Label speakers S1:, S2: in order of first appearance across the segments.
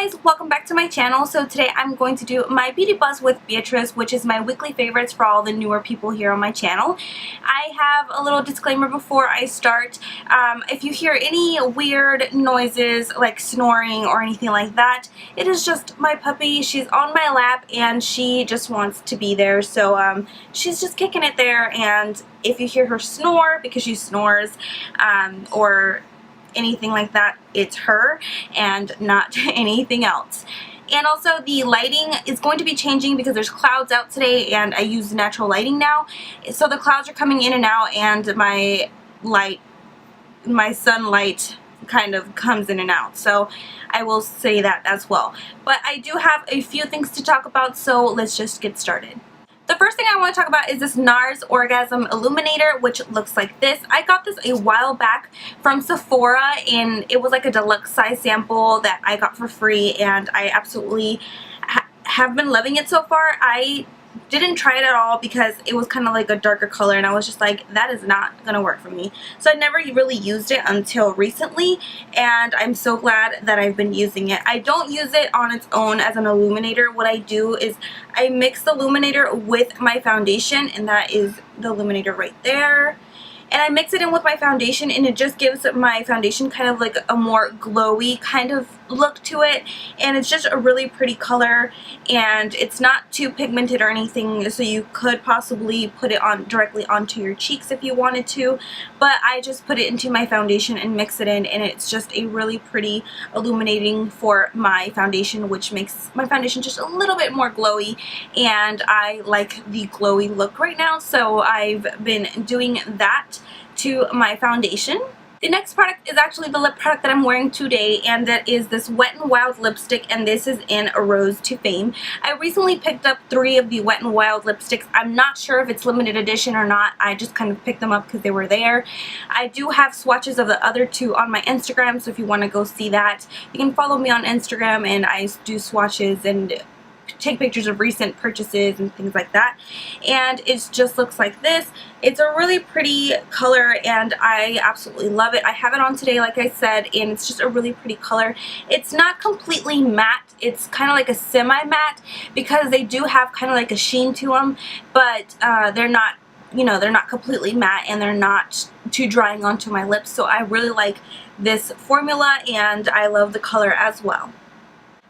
S1: guys, welcome back to my channel. So today I'm going to do my beauty buzz with Beatriz, which is my weekly favorites for all the newer people here on my channel. I have a little disclaimer before I start. If you hear any weird noises like snoring or anything like that, it is just my puppy. She's on my lap and she just wants to be there. So she's just kicking it there, and if you hear her snore, because she snores, or anything like that, it's her and not anything else. And also the lighting is going to be changing because there's clouds out today and I use natural lighting now, so the clouds are coming in and out and my sunlight kind of comes in and out, so I will say that as well. But I do have a few things to talk about, so let's just get started. The first thing I want to talk about is this NARS Illuminator, which looks like this. I got this a while back from Sephora, and it was like a deluxe size sample that I got for free, and I absolutely have been loving it so far. I didn't try it at all because it was kind of like a darker color, and I was just like, that is not gonna work for me. So I never really used it until recently, and I'm so glad that I've been using it. I don't use it on its own as an illuminator. What I do is I mix the illuminator with my foundation, and that is the illuminator right there. And I mix it in with my foundation, and it just gives my foundation kind of like a more glowy kind of look to it, and it's just a really pretty color, and it's not too pigmented or anything, so you could possibly put it on directly onto your cheeks if you wanted to, but I just put it into my foundation and mix it in, and it's just a really pretty illuminating for my foundation, which makes my foundation just a little bit more glowy, and I like the glowy look right now, so I've been doing that to my foundation. The next product is actually the lip product that I'm wearing today, and that is this Wet n Wild lipstick, and this is in A Rose to Fame. I recently picked up 3 of the Wet n Wild lipsticks. I'm not sure if it's limited edition or not. I just kind of picked them up because they were there. I do have swatches of the other 2 on my Instagram, so if you want to go see that, you can follow me on Instagram, and I do swatches and take pictures of recent purchases and things like that, and it just looks like this. It's a really pretty color and I absolutely love it. I have it on today, like I said, and it's just a really pretty color. It's not completely matte, it's kind of like a semi-matte because they do have kind of like a sheen to them, but they're not, you know, they're not completely matte, and they're not too drying onto my lips, so I really like this formula and I love the color as well.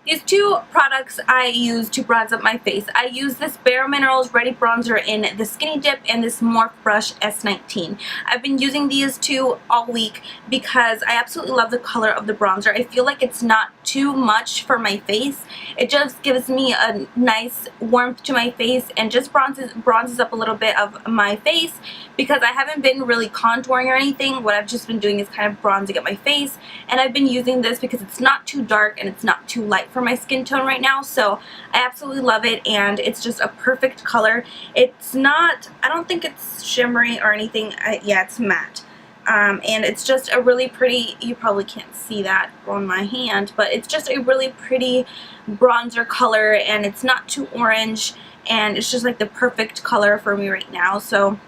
S1: These 2 products I use to bronze up my face. I use this Bare Minerals Ready Bronzer in the Skinny Dip and this Morph Brush S19. I've been using these 2 all week because I absolutely love the color of the bronzer. I feel like it's not too much for my face. It just gives me a nice warmth to my face and just bronzes up a little bit of my face because I haven't been really contouring or anything. What I've just been doing is kind of bronzing up my face, and I've been using this because it's not too dark and it's not too light for my skin tone right now, so I absolutely love it, and it's just a perfect color. It's not, I don't think it's shimmery or anything. Yeah, it's matte. And it's just a really pretty, you probably can't see that on my hand, but it's just a really pretty bronzer color, and it's not too orange, and it's just like the perfect color for me right now. So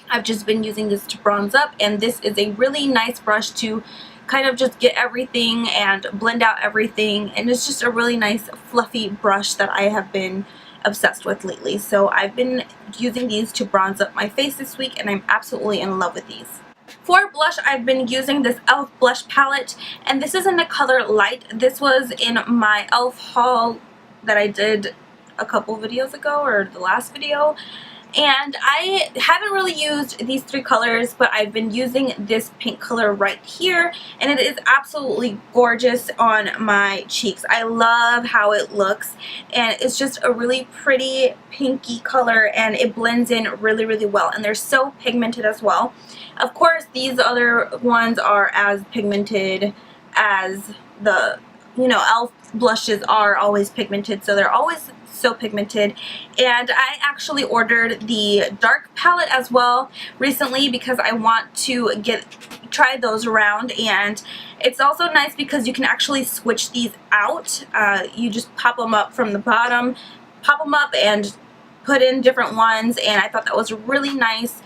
S1: I've just been using this to bronze up, and this is a really nice brush to kind of just get everything and blend out everything, and it's just a really nice fluffy brush that I have been obsessed with lately. So I've been using these to bronze up my face this week, and I'm absolutely in love with these. For blush, I've been using this e.l.f. blush palette, and this is in the color Light. This was in my e.l.f. haul that I did a couple videos ago, or the last video. And I haven't really used these 3 colors, but I've been using this pink color right here, and it is absolutely gorgeous on my cheeks. I love how it looks, and it's just a really pretty pinky color, and it blends in really, really well, and they're so pigmented as well. Of course, these other ones are as pigmented as the, you know, e.l.f. blushes are always pigmented, so they're always so pigmented. And I actually ordered the dark palette as well recently because I want to try those around, and it's also nice because you can actually switch these out. You just pop them up from the bottom, pop them up and put in different ones, and I thought that was really nice.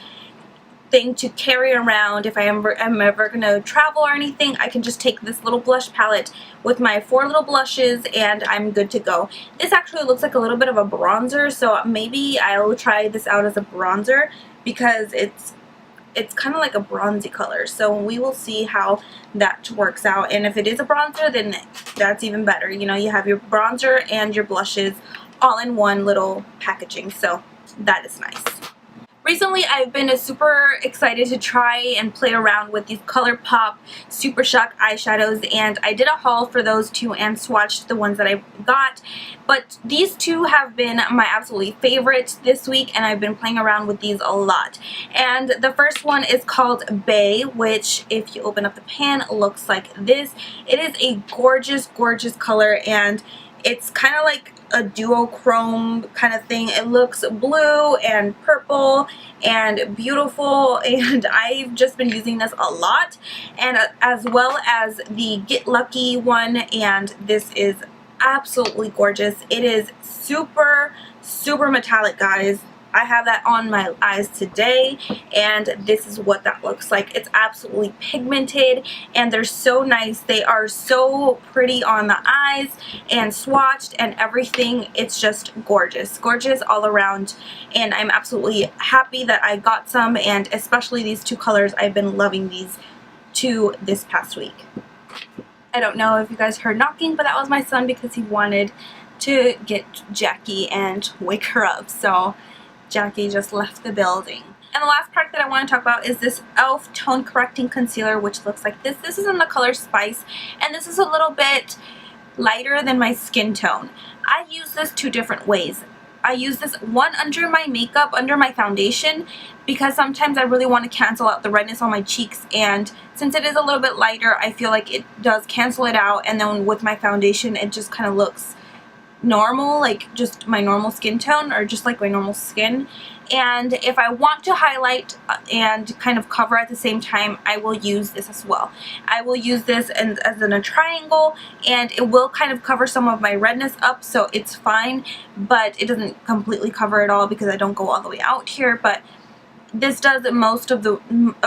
S1: thing to carry around. If I'm ever going to travel or anything, I can just take this little blush palette with my 4 little blushes and I'm good to go. This actually looks like a little bit of a bronzer, so maybe I'll try this out as a bronzer because it's kind of like a bronzy color, so we will see how that works out. And if it is a bronzer, then that's even better. You know, you have your bronzer and your blushes all in one little packaging, so that is nice. Recently, I've been super excited to try and play around with these ColourPop Super Shock eyeshadows, and I did a haul for those two and swatched the ones that I got. But these two have been my absolutely favorite this week, and I've been playing around with these a lot. And the first one is called Bay, which, if you open up the pan, looks like this. It is a gorgeous, gorgeous color, and it's kind of like a duochrome kind of thing. It looks blue and purple and beautiful, and I've just been using this a lot, and as well as the Get Lucky one, and this is absolutely gorgeous. It is super, super metallic, guys. I have that on my eyes today, and this is what that looks like. It's absolutely pigmented, and they're so nice. They are so pretty on the eyes and swatched and everything. It's just gorgeous. Gorgeous all around, and I'm absolutely happy that I got some, and especially these two colors. I've been loving these two this past week. I don't know if you guys heard knocking, but that was my son because he wanted to get Jackie and wake her up. So Jackie just left the building. And the last product that I want to talk about is this e.l.f. Tone Correcting Concealer, which looks like this. This is in the color Spice, and this is a little bit lighter than my skin tone. I use this 2 different ways. I use this one under my makeup, under my foundation, because sometimes I really want to cancel out the redness on my cheeks, and since it is a little bit lighter, I feel like it does cancel it out, and then with my foundation, it just kind of looks normal, like just my normal skin tone, or just like my normal skin. And if I want to highlight and kind of cover at the same time, I will use this as well. I will use this as in a triangle, and it will kind of cover some of my redness up, so it's fine, but it doesn't completely cover it all because I don't go all the way out here. But this does a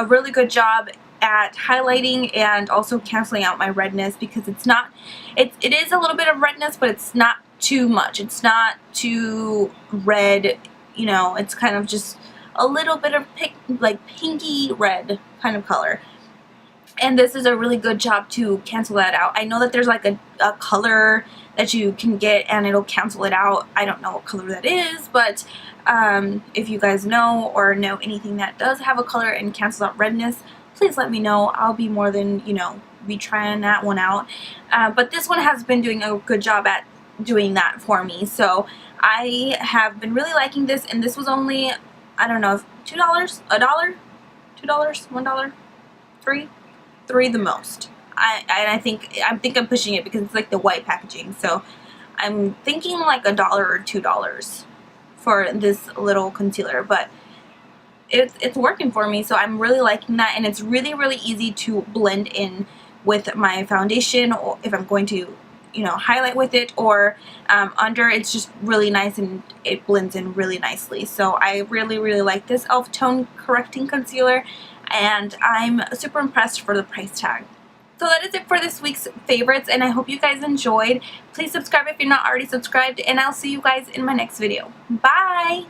S1: really good job at highlighting and also canceling out my redness, because it is a little bit of redness, but it's not too much. It's not too red, you know, it's kind of just a little bit of like pinky red kind of color. And this is a really good job to cancel that out. I know that there's like a color that you can get and it'll cancel it out. I don't know what color that is, but if you guys know or know anything that does have a color and cancels out redness, please let me know. I'll be more than, you know, be trying that one out. But this one has been doing a good job at doing that for me, so I have been really liking this. And this was only, I don't know, $2, $1, $2, $1, $3 the most. I think I'm pushing it because it's like the white packaging, so I'm thinking like $1 or $2 for this little concealer, but it's working for me, so I'm really liking that. And it's really, really easy to blend in with my foundation, or if I'm going to, you know, highlight with it, or under. It's just really nice and it blends in really nicely. So I really, really like this e.l.f. Tone Correcting Concealer, and I'm super impressed for the price tag. So that is it for this week's favorites, and I hope you guys enjoyed. Please subscribe if you're not already subscribed, and I'll see you guys in my next video. Bye!